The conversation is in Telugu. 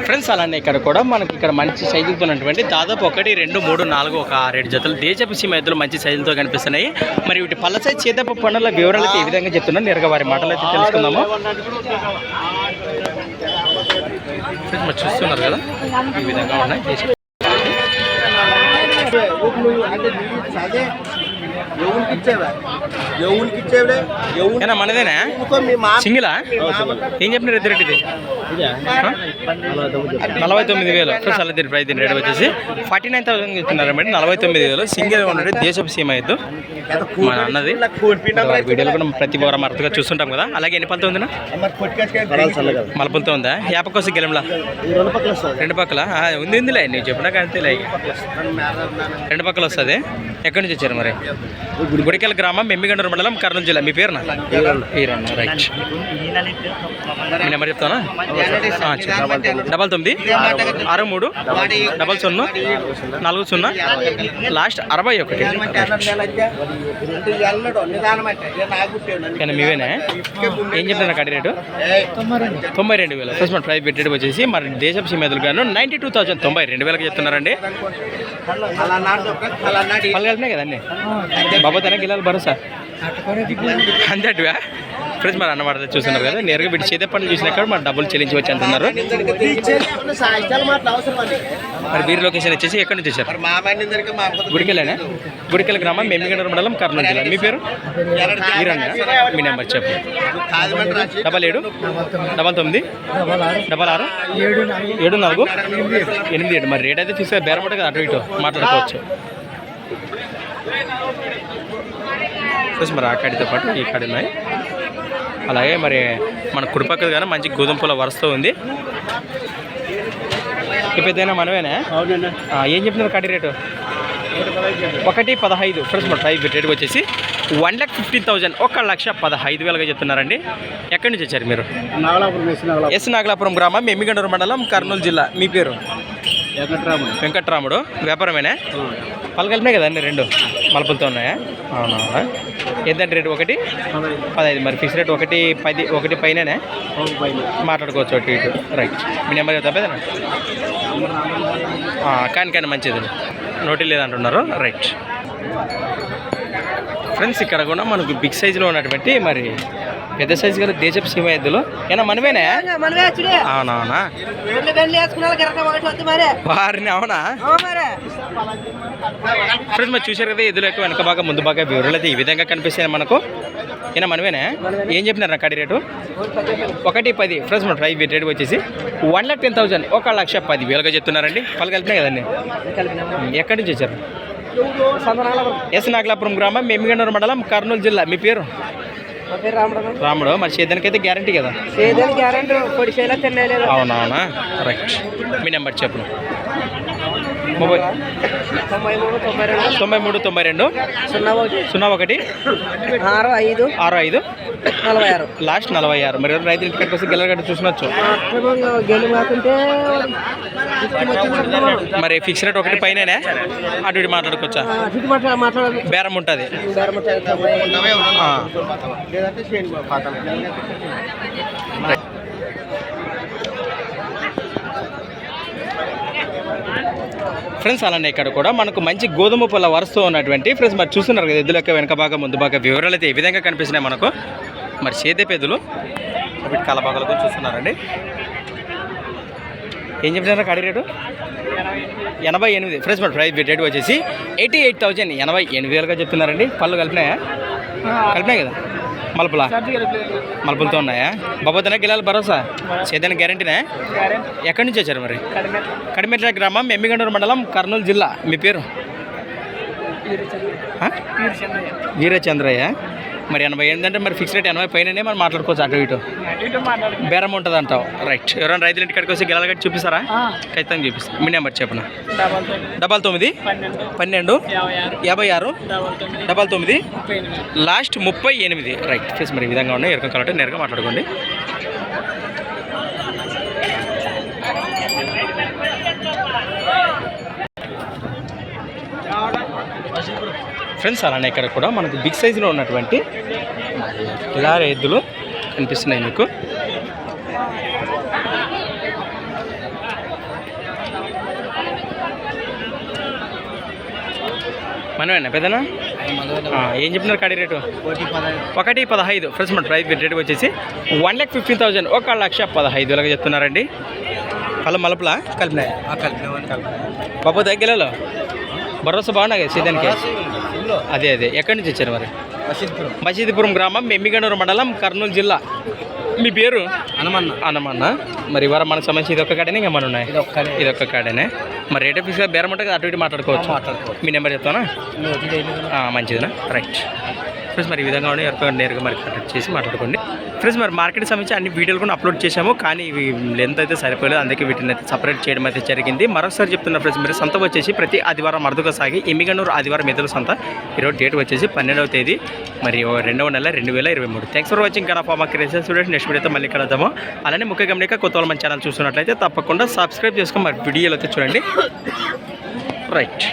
ఫ్రెండ్స్ అలానే ఇక్కడ కూడా మనకి ఇక్కడ మంచి సైజులతో ఉన్నటువంటి దాదాపు 1, 2, 3, 4 ఒక 6 జతలు దేశపు సీమ ఎద్దులు మంచి సైజులతో కనిపిస్తున్నాయి. మరి వీటి పళ్ళ సైజ్ చేతపు పనుల వివరాలు అయితే ఈ విధంగా చెప్తున్నాను. నేరుగా వారి మాటలు అయితే తెలుసుకుందాము. మరి చూస్తున్నారు కదా ఈ విధంగా ఉన్నాయి. మనదేనా సింగిలా? ఏం చెప్పినారు ఇద్దరు ఇది? 49,000 అల్లది ప్రైజ్ రేట్ వచ్చేసి 49,000 చెప్తున్నారు మేడం. 49,000 సింగిల్ ఉన్నట్టు దేశపు సీమ ఎద్దు మన అన్నది. వీడియోలో కూడా ప్రతి వారం అర్థంగా చూస్తుంటాం కదా. అలాగే ఎన్ని పళ్ళతో ఉందినా? మలపలతో ఉందా? యాపకోసి గెలంలా 2 పక్కల ఉందిలే. నువ్వు చెప్పినా కానీ 2 పక్కలు వస్తుంది. ఎక్కడి నుంచి వచ్చారు మరి? గుడికెల గ్రామం, మెమ్మిగండూరు మండలం, కర్నూలు జిల్లా. మీ పేరునా? ఈరన్న. రైట్. మీ నెంబర్ చెప్తానా? 99 63 00 40 లాస్ట్ 61. కానీ మీవేనా? ఏం చెప్తున్నా కడి రేటు? 92,000 ఫస్ట్ మన ప్రైస్ పెట్టేది వచ్చేసి మరి దేశపు సీమెదలు గాను 92,000 92,000 చెప్తున్నారండి. పళ్ళు కలిపినాయి కదండి బాబా తనకి వెళ్ళాలి భరోసా అంతేటివా? ఫ్రెండ్స్ మరి అన్నమాట చూస్తున్నారు కదా. నేరుగా వీటి చేతే పనులు చూసినాక మరి డబ్బులు చెల్లించవచ్చు అంటున్నారు. మరి వీరి లొకేషన్ వచ్చేసి ఎక్కడి నుంచి వచ్చారు? గుడికెళ్ళానా? గుడికెళ్ళ గ్రామం, మెమ్మిగండూరు మండలం, కర్నూలు జిల్లా. మీ పేరు? ఈరన్న. మీ నెంబర్ చెప్పు. 77 99 66 74 87. మరి రేట్ అయితే తీసుకొని బేరపడ కదా, అటు ఇటు మాట్లాడుకోవచ్చు. ప్లస్ మరి ఆ కాడితో పాటు ఈ కాడి ఉన్నాయి. అలాగే మరి మన కుడిపక్కల కానీ మంచి గోధుమ పూల వరుసతో ఉంది. ఇప్పుడైనా మనమేనా? ఏం చెప్తున్నారు కాడి రేటు? 1,15,000 ఫ్రెండ్స్ మన ప్రైస్ రేట్ వచ్చేసి 1,15,000 1,15,000 చెప్తున్నారండి. ఎక్కడి నుంచి వచ్చారు మీరు? ఎస్ నాగలాపురం గ్రామం, మెమ్మిగండూరు మండలం, కర్నూలు జిల్లా. మీ పేరు? వెంకట్రాముడు. వ్యాపారమేనా? పళ్ళు కలిపినాయి కదండి 2 మలుపులతో ఉన్నాయా? అవునా? ఎంతంటే రేటు? 1,15,000. మరి ఫిక్స్ రేట్ 1,10,000 1 పైననే మాట్లాడుకోవచ్చు అటు ఇటు. రైట్. మీ నెంబర్ చెప్తా కానీ మంచిది నోటి లేదంటున్నారు. రైట్. ఫ్రెండ్స్ ఇక్కడ కూడా మనకు బిగ్ సైజులో ఉన్నటువంటి మరి పెద్ద సైజు గల దేశపు సీమ ఎద్దులు. ఏనా మనమేనా? అవునవునా? వారిని అవునా? ఫ్రెండ్స్ మరి చూసారు కదా ఎద్దులు ఎక్కువ వెనక బాగా ముందు బాగా వివరాలు అయితే ఈ విధంగా కనిపిస్తాయి మనకు. ఏనా మనమేనా? ఏం చెప్పినారు నా కడి రేటు? 1,10,000 ఫ్రెండ్స్ మన ప్రైస్ రేట్ వచ్చేసి 1,10,000 1,10,000 చెప్తున్నారండి. పళ్ళు కలిపినాయి కదండి. ఎక్కడి నుంచి వచ్చారు? ఎస్ నాగలాపురం గ్రామం, మెమ్మిగండూరు మండలం, కర్నూలు జిల్లా. మీ పేరు? రాముడు. మరి సేదానికి అయితే గ్యారంటీ కదా? అవునవునా? రైట్. మీ నెంబర్ చెప్పు. Mobile 93 92 01 65 46 last 46. మరి రైతులు ఇంటికి వస్తే గెలగట్టు చూసినచ్చు. మరి ఫిక్స్ రేట్ 1 పైన అటు ఇటు మాట్లాడుకోవచ్చా? బేరం ఉంటుంది. ఫ్రెండ్స్ అలానే ఇక్కడ కూడా మనకు మంచి గోధుమ పూల వరుసతో ఉన్నటువంటి ఫ్రెండ్స్ మరి చూస్తున్నారు కదా ఎద్దుల యొక్క వెనక భాగం ముందు భాగం వివరాలు అయితే ఈ విధంగా కనిపిస్తున్నాయి మనకు. మరి చేతేపెద్దులు వీటి కలబాగలు కూడా చూస్తున్నారండి. ఏం చెప్తున్నారు కడి రేటు? 88 ఫ్రెండ్స్ మరి ప్రైస్ రేట్ వచ్చేసి 88,000 88,000 చెప్తున్నారండి. పళ్ళు కలిపినాయా? కలిపినాయి కదా మలుపులతో ఉన్నాయా? బాబోతోనే గిలాలి భరోసా సేదానికి గ్యారంటీనా? ఎక్కడి నుంచి వచ్చారు మరి? కడిమెట్ల గ్రామం, మెమ్మిగండూరు మండలం, కర్నూలు జిల్లా. మీ పేరు? వీరచంద్రయ్య. మరి 88 అంటే మరి ఫిక్స్ రేట్ 80 పైననే మనం మాట్లాడుకోవచ్చు అటు ఇటు. బేరం ఉంటుంది అంటావు. రైట్. ఎవరైనా రైతులు ఇంటికాడికి వస్తే గిలాల గట్టి చూపిస్తారా? ఖచ్చితంగా చూపిస్తాను. మీ నెంబర్ చెప్పనా? 99 12 56 99 లాస్ట్ 38. రైట్. ఫేస్ మరి ఈ విధంగా ఉన్నాయి. ఎరకం కాబట్టి నేరుగా మాట్లాడుకోండి. ఫ్రెండ్స్ అలానే ఇక్కడ కూడా మనకు బిగ్ సైజులో ఉన్నటువంటి కిలార ఎద్దులు కనిపిస్తున్నాయి మీకు. మనమేనా పెద్దనా ఏం చెప్పినారు కాడి రేటు 1,15,000 ఫ్రెండ్స్ మన ప్రైస్ రేట్ వచ్చేసి 1,15,000 1,15,000 చెప్తున్నారండి. కళ్ళు మలుపులా కలిపినాయి బాబు దగ్గరలో భరోసా బాగున్నాయి కదా సీజన్కి. అదే ఎక్కడి నుంచి వచ్చారు మరి? మసీదుపురం గ్రామం, ఎమ్మిగనూరు మండలం, కర్నూలు జిల్లా. మీ పేరు? అనమన్న. మరి ఇవాళ మనకు సంబంధించి ఇది ఒక్క కాడేనే ఇంకా మన ఉన్నాయి? ఇది ఒక్క కాడేనే. మరి రేట్ ఫిక్స్గా బేరం ఉంటుంది, అటు ఇటు మాట్లాడుకోవచ్చు. మీ నెంబర్ చెప్తానా? మంచిదినా? రైట్ ఫ్రెండ్స్, మరి ఈ విధంగా ఉండి ఎవరికో నేరుగా మరి కాంటాక్ట్ చేసి మాట్లాడుకోండి. ఫ్రెండ్స్, మరి మార్కెట్ సంబంధించి అన్ని వీడియోలు కూడా అప్లోడ్ చేశాము, కానీ ఇవి లెంత్ అయితే సరిపోలేదు, అందుకే వీటిని అయితే సపరేట్ చేయడం అయితే జరిగింది. మరొకసారి చెప్తున్నా ఫ్రెండ్స్, మీరు సంత వచ్చేసి ప్రతి ఆదివారం అరుదుగా సాగి ఎమ్మిగనూరు ఆదివారం ఎదురు సంత. ఈరోజు డేట్ వచ్చేసి 12వ తేదీ మరి 2వ నెల 2023. థ్యాంక్స్ ఫర్ వాచింగ్ కన్నా ఫార్మా క్రియేషన్ స్టూడెంట్. నెక్స్ట్ వీడియోతో మళ్ళీ కలుద్దాము. అలానే ముఖ్య గమనిక కొత్త వాళ్ళు మన ఛానల్ చూస్తున్నట్లయితే తప్పకుండా సబ్స్క్రైబ్ చేసుకొని మరి వీడియోలు అయితే చూడండి. రైట్.